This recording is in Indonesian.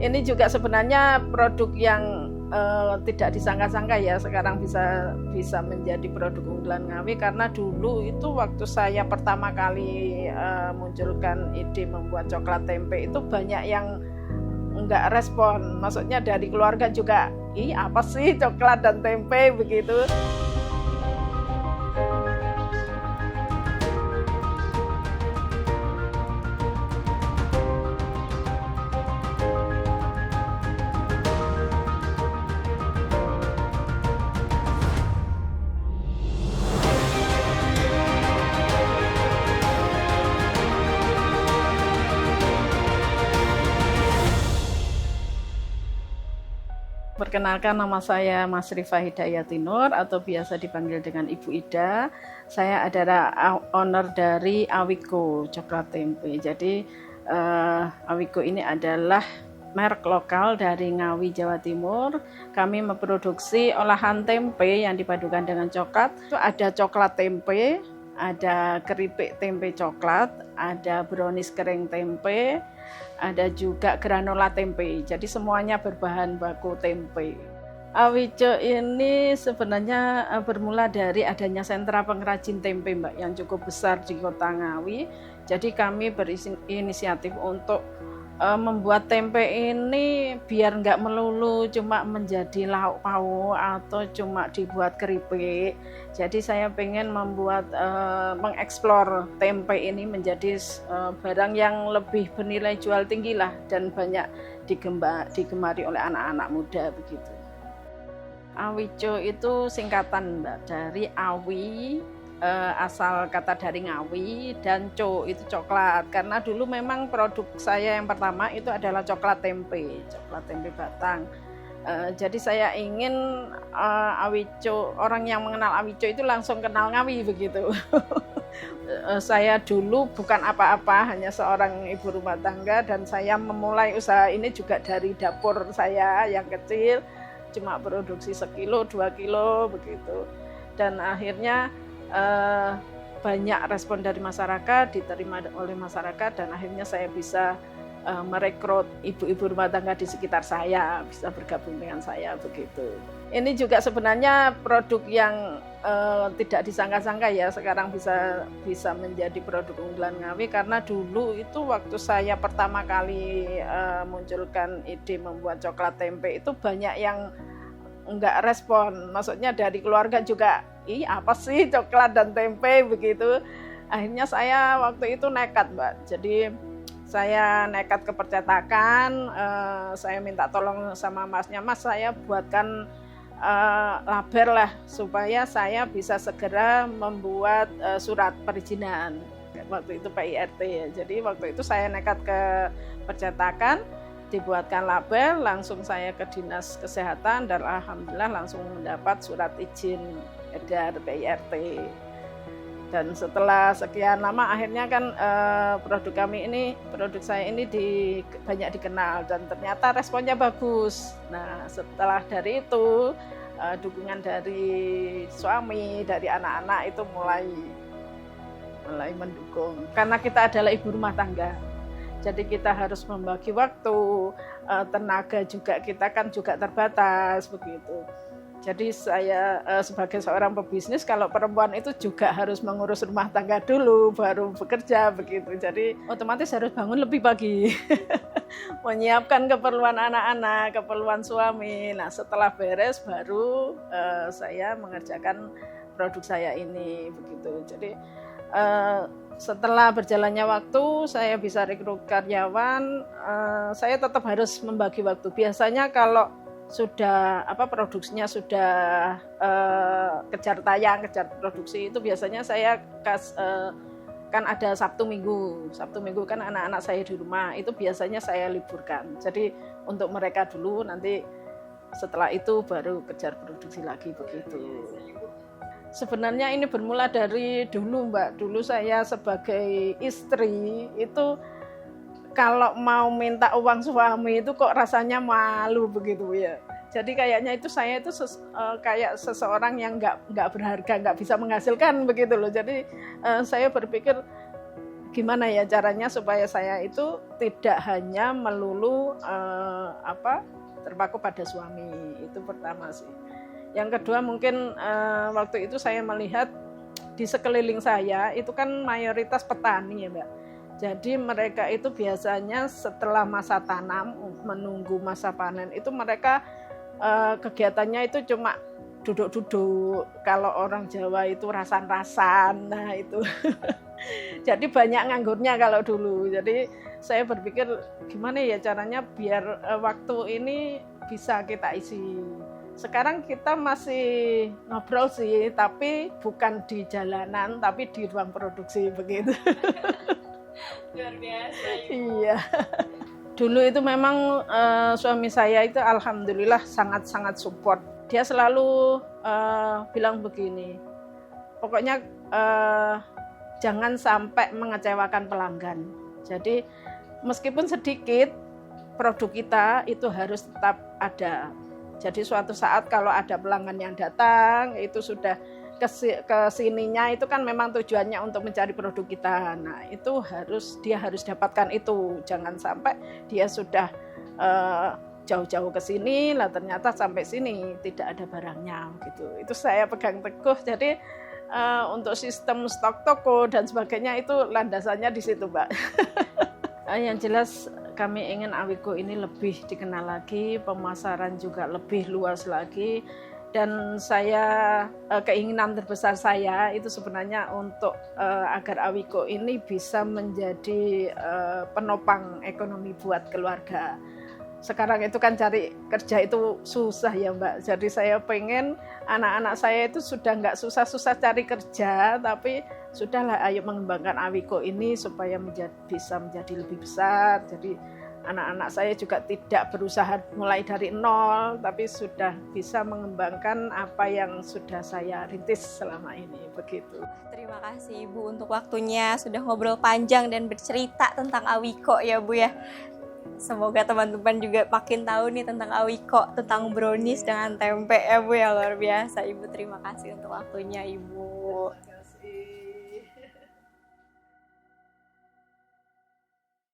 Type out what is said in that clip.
Ini juga sebenarnya produk yang tidak disangka-sangka ya sekarang bisa menjadi produk unggulan Ngawi, karena dulu itu waktu saya pertama kali munculkan ide membuat coklat tempe itu banyak yang enggak respon, maksudnya dari keluarga juga, ih apa sih coklat dan tempe begitu. Perkenalkan, nama saya Mas Rifa Hidayati Nur atau biasa dipanggil dengan Ibu Ida. Saya adalah owner dari Awiko Coklat Tempe. Jadi Awiko ini adalah merek lokal dari Ngawi, Jawa Timur. Kami memproduksi olahan tempe yang dipadukan dengan coklat. Itu ada coklat tempe, ada keripik tempe coklat, ada brownies kering tempe, ada juga granola tempe. Jadi semuanya berbahan baku tempe. Awico ini sebenarnya bermula dari adanya sentra pengrajin tempe, Mbak, yang cukup besar di Kota Ngawi. Jadi kami berinisiatif untuk membuat tempe ini biar nggak melulu cuma menjadi lauk pauk atau cuma dibuat keripik. Jadi saya pengen membuat mengeksplor tempe ini menjadi barang yang lebih bernilai jual tinggi lah dan banyak digemari oleh anak-anak muda begitu. Awico itu singkatan, Mbak, dari Awi, asal kata dari Ngawi, dan Co itu coklat, karena dulu memang produk saya yang pertama itu adalah coklat tempe batang. Jadi saya ingin Awico, orang yang mengenal Awico itu langsung kenal Ngawi begitu. Saya dulu bukan apa-apa, hanya seorang ibu rumah tangga, dan saya memulai usaha ini juga dari dapur saya yang kecil, cuma produksi 1 kilo 2 kilo begitu, dan akhirnya banyak respon dari masyarakat, diterima oleh masyarakat, dan akhirnya saya bisa merekrut ibu-ibu rumah tangga di sekitar saya bisa bergabung dengan saya begitu. Ini juga sebenarnya produk yang tidak disangka-sangka ya sekarang bisa menjadi produk unggulan Ngawi, karena dulu itu waktu saya pertama kali munculkan ide membuat coklat tempe itu banyak yang enggak respon, maksudnya dari keluarga juga, ih apa sih coklat dan tempe begitu. Akhirnya saya waktu itu nekat, Mbak, jadi saya nekat ke percetakan, saya minta tolong sama masnya, Mas saya buatkan label lah supaya saya bisa segera membuat surat perizinan, waktu itu PIRT ya. Jadi waktu itu saya nekat ke percetakan, dibuatkan label, langsung saya ke dinas kesehatan, dan alhamdulillah langsung mendapat surat izin edar PIRT. Dan setelah sekian lama akhirnya kan produk saya ini banyak dikenal dan ternyata responnya bagus. Nah setelah dari itu dukungan dari suami, dari anak-anak itu mulai mendukung, karena kita adalah ibu rumah tangga. Jadi kita harus membagi waktu, tenaga juga kita kan juga terbatas begitu. Jadi saya sebagai seorang pebisnis, kalau perempuan itu juga harus mengurus rumah tangga dulu, baru bekerja begitu. Jadi otomatis harus bangun lebih pagi, menyiapkan keperluan anak-anak, keperluan suami. Nah setelah beres baru saya mengerjakan produk saya ini begitu. Jadi setelah berjalannya waktu, saya bisa rekrut karyawan, saya tetap harus membagi waktu. Biasanya kalau sudah produksinya sudah kejar tayang, kejar produksi, itu biasanya saya kan ada Sabtu Minggu kan anak-anak saya di rumah, itu biasanya saya liburkan. Jadi untuk mereka dulu, nanti setelah itu baru kejar produksi lagi begitu. Sebenarnya ini bermula dari dulu, Mbak. Dulu saya sebagai istri itu kalau mau minta uang suami itu kok rasanya malu begitu ya. Jadi kayaknya itu saya itu kayak seseorang yang nggak berharga, nggak bisa menghasilkan begitu loh. Jadi saya berpikir gimana ya caranya supaya saya itu tidak hanya melulu terpaku pada suami. Itu pertama sih. Yang kedua mungkin waktu itu saya melihat di sekeliling saya itu kan mayoritas petani ya Mbak. Jadi mereka itu biasanya setelah masa tanam menunggu masa panen itu mereka kegiatannya itu cuma duduk-duduk. Kalau orang Jawa itu rasan-rasan, nah itu. Jadi banyak nganggurnya kalau dulu. Jadi saya berpikir gimana ya caranya biar waktu ini bisa kita isi. Sekarang kita masih ngobrol sih, tapi bukan di jalanan, tapi di ruang produksi begitu. Luar biasa. Iya. Dulu itu memang suami saya itu alhamdulillah sangat-sangat support. Dia selalu bilang begini, pokoknya jangan sampai mengecewakan pelanggan. Jadi meskipun sedikit, produk kita itu harus tetap ada. Jadi suatu saat kalau ada pelanggan yang datang, itu sudah kesininya itu kan memang tujuannya untuk mencari produk kita. Nah itu dia harus dapatkan itu. Jangan sampai dia sudah jauh-jauh ke sini, lah ternyata sampai sini tidak ada barangnya gitu. Itu saya pegang teguh. Jadi untuk sistem stok toko dan sebagainya itu landasannya di situ, Mbak. Yang jelas kami ingin Awiko ini lebih dikenal lagi, pemasaran juga lebih luas lagi. Dan saya keinginan terbesar saya itu sebenarnya untuk agar Awiko ini bisa menjadi penopang ekonomi buat keluarga. Sekarang itu kan cari kerja itu susah ya Mbak. Jadi saya pengen anak-anak saya itu sudah nggak susah-susah cari kerja, tapi sudahlah ayo mengembangkan Awiko ini supaya bisa menjadi lebih besar. Jadi anak-anak saya juga tidak berusaha mulai dari nol, tapi sudah bisa mengembangkan apa yang sudah saya rintis selama ini, begitu. Terima kasih Ibu untuk waktunya, sudah ngobrol panjang dan bercerita tentang Awiko ya Bu ya. Semoga teman-teman juga makin tahu nih tentang Awiko, tentang brownies dengan tempe ya Bu ya, luar biasa. Ibu terima kasih untuk waktunya Ibu. Terima kasih.